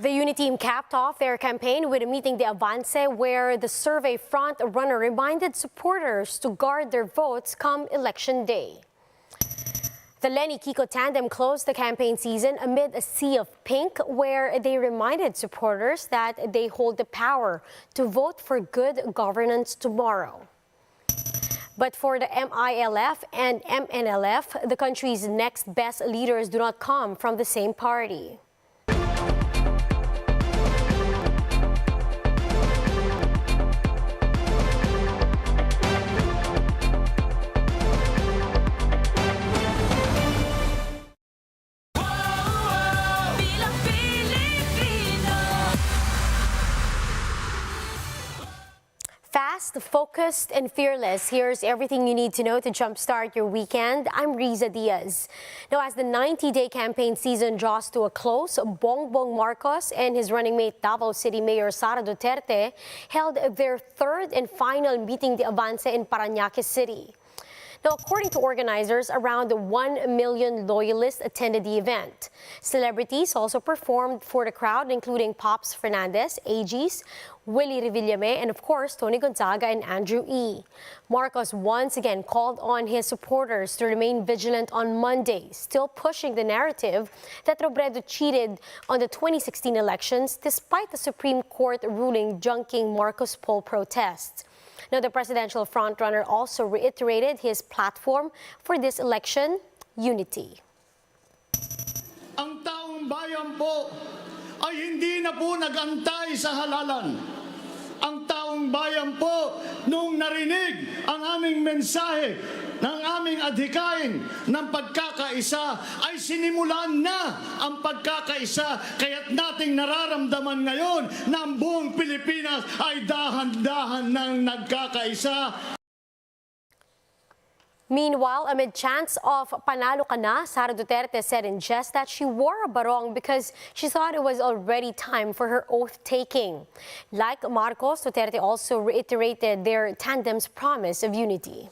The Unity team capped off their campaign with a meeting de Avance where the survey front runner reminded supporters to guard their votes come election day. The Lenny-Kiko tandem closed the campaign season amid a sea of pink where they reminded supporters that they hold the power to vote for good governance tomorrow. But for the MILF and MNLF, the country's next best leaders do not come from the same party. Fast, focused, and fearless. Here's everything you need to know to jumpstart your weekend. I'm Riza Diaz. Now, as the 90-day campaign season draws to a close, Bongbong Marcos and his running mate Davao City Mayor Sara Duterte held their third and final meeting de Avance in Parañaque City. Now, according to organizers, around 1 million loyalists attended the event. Celebrities also performed for the crowd, including Pops Fernandez, AGs, Willie Revillame, and of course, Tony Gonzaga and Andrew E. Marcos once again called on his supporters to remain vigilant on Monday, still pushing the narrative that Robredo cheated on the 2016 elections despite the Supreme Court ruling junking Marcos poll protests. Now, the presidential frontrunner also reiterated his platform for this election, unity. Ang taong bayan po ay hindi na po nag-antay sa halalan. Ang taong bayan po, nung narinig ang aming mensahe ng aming adhikain ng pagkakaisa, ay sinimulan na ang pagkakaisa. Kaya't nating nararamdaman ngayon na ang buong Pilipinas ay dahan-dahan ng nagkakaisa. Meanwhile, amid chants of "Panalo ka na," Sara Duterte said in jest that she wore a barong because she thought it was already time for her oath-taking. Like Marcos, Duterte also reiterated their tandem's promise of unity.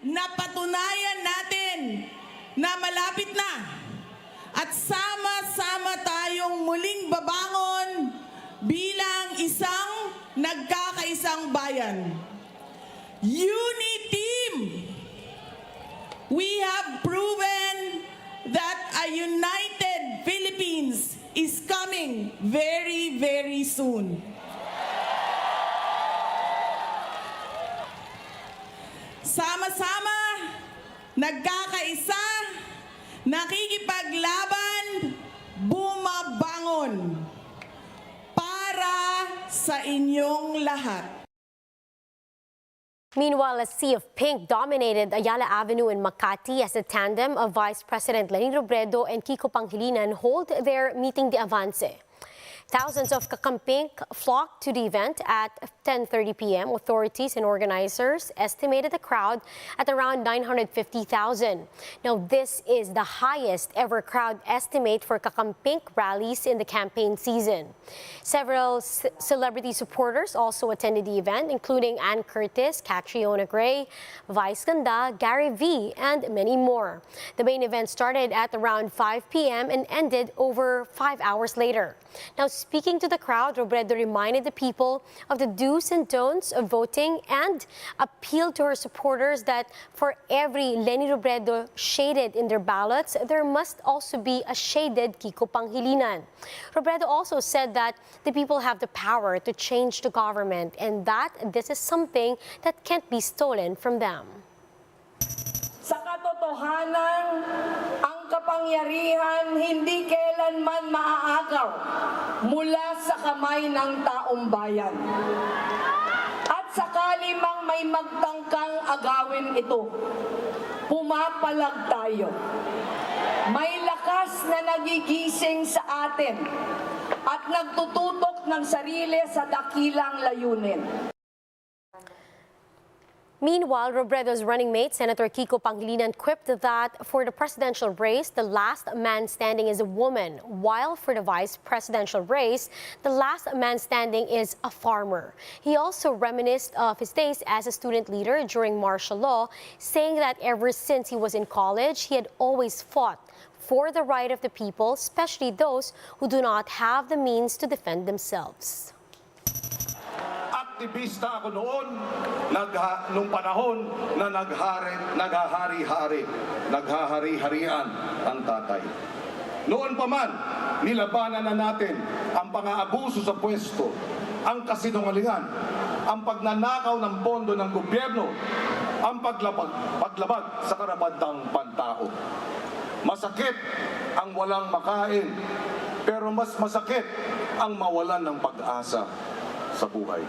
Napatunayan natin na malapit na at sama-sama tayong muling babangon bilang isang nagkakaisang bayan. Unity! We have proven that a united Philippines is coming very, very soon. Sama-sama, nagkakaisa, nakikipaglaban, bumabangon para sa inyong lahat. Meanwhile, a sea of pink dominated Ayala Avenue in Makati as the tandem of Vice President Leni Robredo and Kiko Pangilinan hold their meeting de Avance. Thousands of kakampink flocked to the event at 10:30 p.m. Authorities and organizers estimated the crowd at around 950,000. Now, this is the highest ever crowd estimate for kakampink rallies in the campaign season. Several celebrity supporters also attended the event, including Ann Curtis, Catriona Gray, Vice Ganda, Gary V, and many more. The main event started at around 5 p.m. and ended over 5 hours later. Now, speaking to the crowd, Robredo reminded the people of the do's and don'ts of voting and appealed to her supporters that for every Leni Robredo shaded in their ballots, there must also be a shaded Kiko Pangilinan. Robredo also said that the people have the power to change the government and that this is something that can't be stolen from them. Sa katotohanan, ang kapangyarihan hindi kailanman maaagaw mula sa kamay ng taong bayan. At sakali mang may magtangkang agawin ito, pumapalag tayo. May lakas na nagigising sa atin at nagtututok ng sarili sa dakilang layunin. Meanwhile, Robredo's running mate, Senator Kiko Pangilinan, quipped that for the presidential race, the last man standing is a woman, while for the vice presidential race, the last man standing is a farmer. He also reminisced of his days as a student leader during martial law, saying that ever since he was in college, he had always fought for the right of the people, especially those who do not have the means to defend themselves. Aktivista ako noon, nung panahon na naghahari-harian ang tatay. Noon pa man, nilabanan na natin ang pang-aabuso sa pwesto, ang kasinungalingan, ang pagnanakaw ng pondo ng gobyerno, ang paglabag sa karapatang pantao. Masakit ang walang makain, pero mas masakit ang mawalan ng pag-asa sa buhay.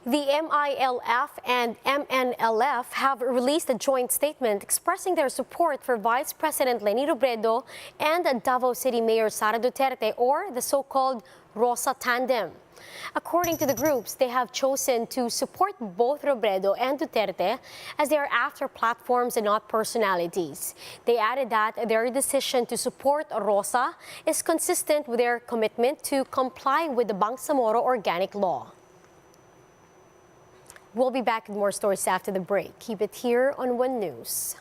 The MILF and MNLF have released a joint statement expressing their support for Vice President Leni Robredo and Davao City Mayor Sara Duterte, or the so-called Rosa Tandem. According to the groups, they have chosen to support both Robredo and Duterte as they are after platforms and not personalities. They added that their decision to support Rosa is consistent with their commitment to comply with the Bangsamoro Organic Law. We'll be back with more stories after the break. Keep it here on One News.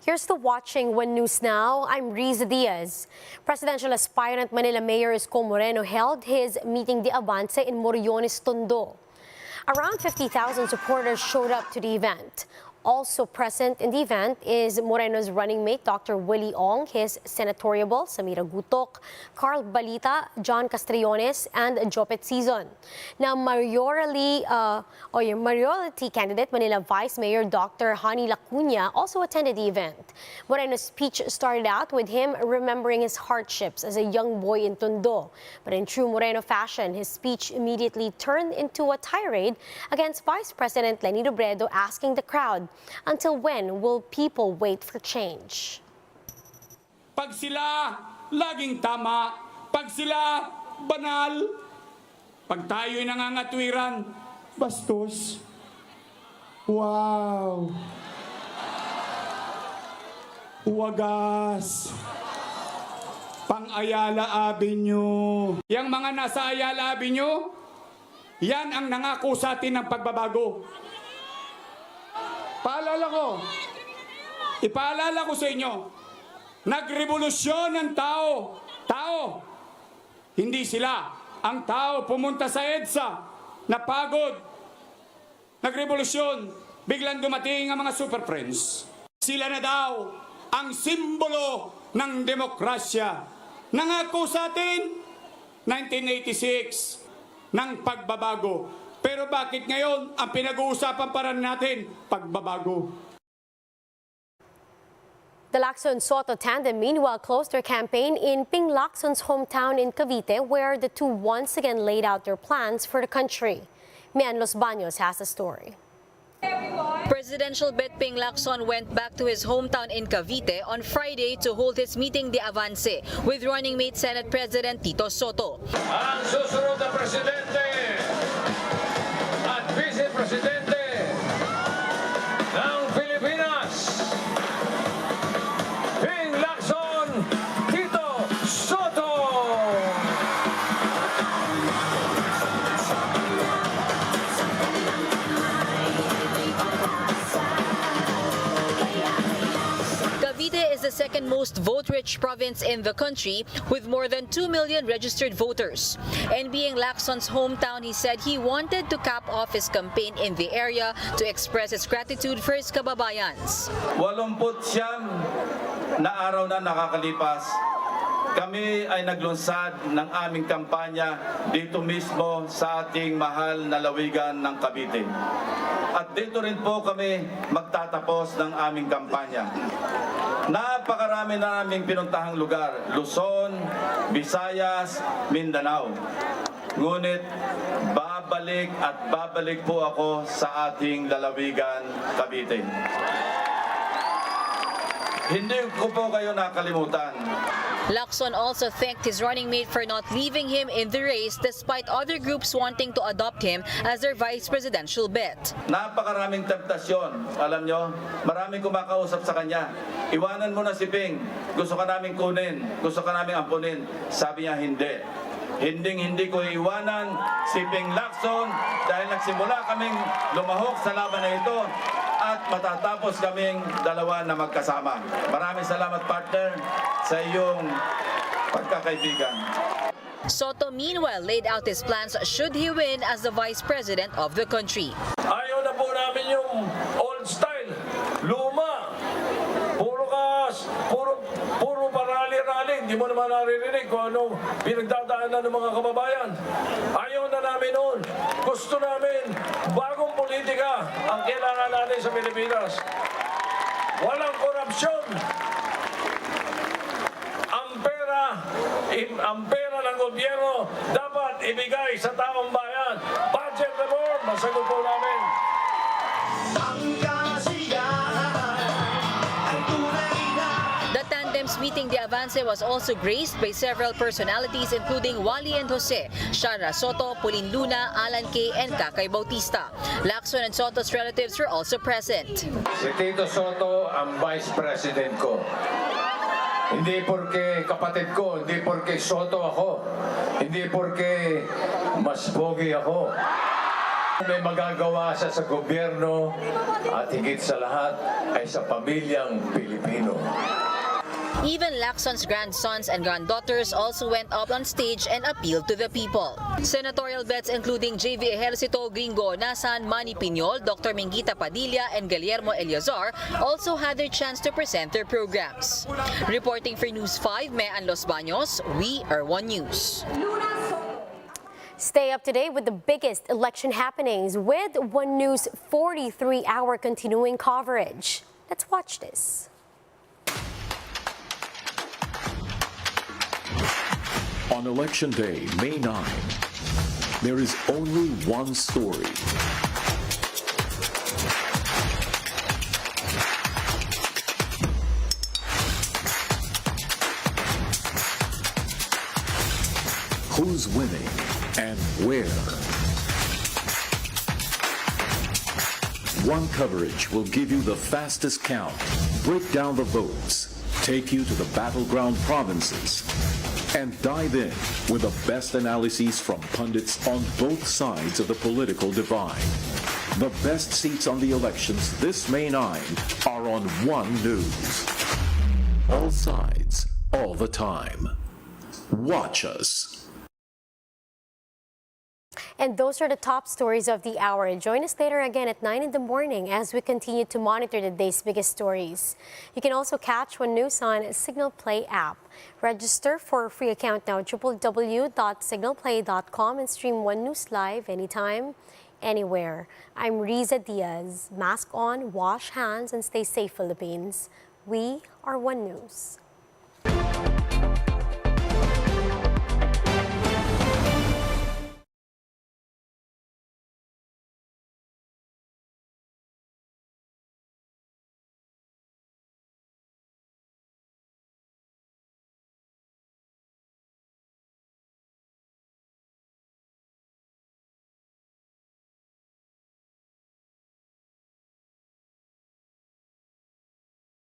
Here's the Watching One News Now. I'm Riza Diaz. Presidential aspirant Manila Mayor Isko Moreno held his meeting de avance in Moriones, Tondo. Around 50,000 supporters showed up to the event. Also present in the event is Moreno's running mate, Dr. Willie Ong, his senatoriable, Samira Gutok, Carl Balita, John Castriones, and Jopet Season. Now, mayoralty candidate, Manila Vice Mayor Dr. Hani Lacuna, also attended the event. Moreno's speech started out with him remembering his hardships as a young boy in Tondo. But in true Moreno fashion, his speech immediately turned into a tirade against Vice President Leni Robredo, asking the crowd, until when will people wait for change? Pag sila laging tama, pag sila banal, pag tayo'y nangangatwiran, bastos. Wow! Wagas! Pang-Ayala Avenue. Yang mga nasa Ayala Avenue, yan ang nangako sa atin ng pagbabago. Ipaalala ko sa inyo, nagrevolusyon ng tao. Hindi sila. Ang tao pumunta sa EDSA, napagod, nagrevolusyon, biglang dumating ang mga super friends. Sila na daw ang simbolo ng demokrasya. Nangako sa atin, 1986, ng pagbabago. Pero bakit ngayon ang pinag-uusapan pa rin natin, pagbabago? The Lacson-Sotto tandem meanwhile closed their campaign in Ping Lacson's hometown in Cavite, where the two once again laid out their plans for the country. Mian Los Baños has the story. Presidential Bet Ping Lacson went back to his hometown in Cavite on Friday to hold his meeting de avance with running mate Senate President Tito Sotto. Ang susunod na presidente at vice-presidente ng Pilipinas, Ping Lacson, Tito Sotto. Cavite is the second most vote-rich province in the country with more than 2 million registered voters. And being Lacson's hometown, he said he wanted to cap off his campaign in the area to express his gratitude for his kababayans. 89 na araw na nakakalipas, kami ay naglunsad ng aming kampanya dito mismo sa ating mahal na lawigan ng Cavite. At dito rin po kami magtatapos ng aming kampanya. Napakarami na naming pinuntahang lugar, Luzon, Visayas, Mindanao. Ngunit babalik at babalik po ako sa ating lalawigan, Cavite. Hindi ko po kayo nakalimutan. Lacson also thanked his running mate for not leaving him in the race despite other groups wanting to adopt him as their vice presidential bet. Napakaraming temptasyon. Alam nyo, maraming kumakausap sa kanya. Iwanan mo na si Ping. Gusto ka namin kunin. Gusto ka namin ampunin. Sabi niya, hindi. Hindi ko iwanan si Ping Lacson dahil nagsimula kaming lumahok sa laban na ito at matatapos kaming dalawa na magkasama. Maraming salamat, partner, sa iyong pagkakaibigan. Sotto meanwhile laid out his plans should he win as the vice president of the country. Ayaw na po namin yung old style, luma. Puro parali-rali. Hindi mo naman naririnig kung anong pinagdadaanan ng mga kababayan. Ayaw na namin noon. Gusto namin bagong politika ang kailangan natin sa Pilipinas. Walang korupsyon. Ang pera ng gobyerno dapat ibigay sa taong bayan. Budget reform, masagot po namin. The tandem's meeting the avance was also graced by several personalities including Wally and Jose, Shara Soto, Pauline Luna, Alan Kay, and Kakay Bautista. Lacson and Soto's relatives were also present. Si Tito Sotto ang vice president ko. Hindi porke kapatid ko, hindi porke Soto ako, hindi porke mas pogi ako. May magagawa siya sa gobyerno at higit sa lahat ay sa pamilyang Pilipino. Even Lacson's grandsons and granddaughters also went up on stage and appealed to the people. Senatorial bets including J.V. Ejercito, Gringo Nasan, Manny Piñol, Dr. Mingita Padilla, and Guillermo Eleazar also had their chance to present their programs. Reporting for News 5, Mean Los Baños, we are One News. Stay up to date with the biggest election happenings with One News 43-hour continuing coverage. Let's watch this. On Election Day, May 9, there is only one story. Who's winning and where? One coverage will give you the fastest count, break down the votes, take you to the battleground provinces, and dive in with the best analyses from pundits on both sides of the political divide. The best seats on the elections this May 9 are on One News. All sides, all the time. Watch us. And those are the top stories of the hour. Join us later again at 9 in the morning as we continue to monitor the day's biggest stories. You can also catch One News on Signal Play app. Register for a free account now, www.signalplay.com, and stream One News live anytime, anywhere. I'm Riza Diaz. Mask on, wash hands, and stay safe, Philippines. We are One News.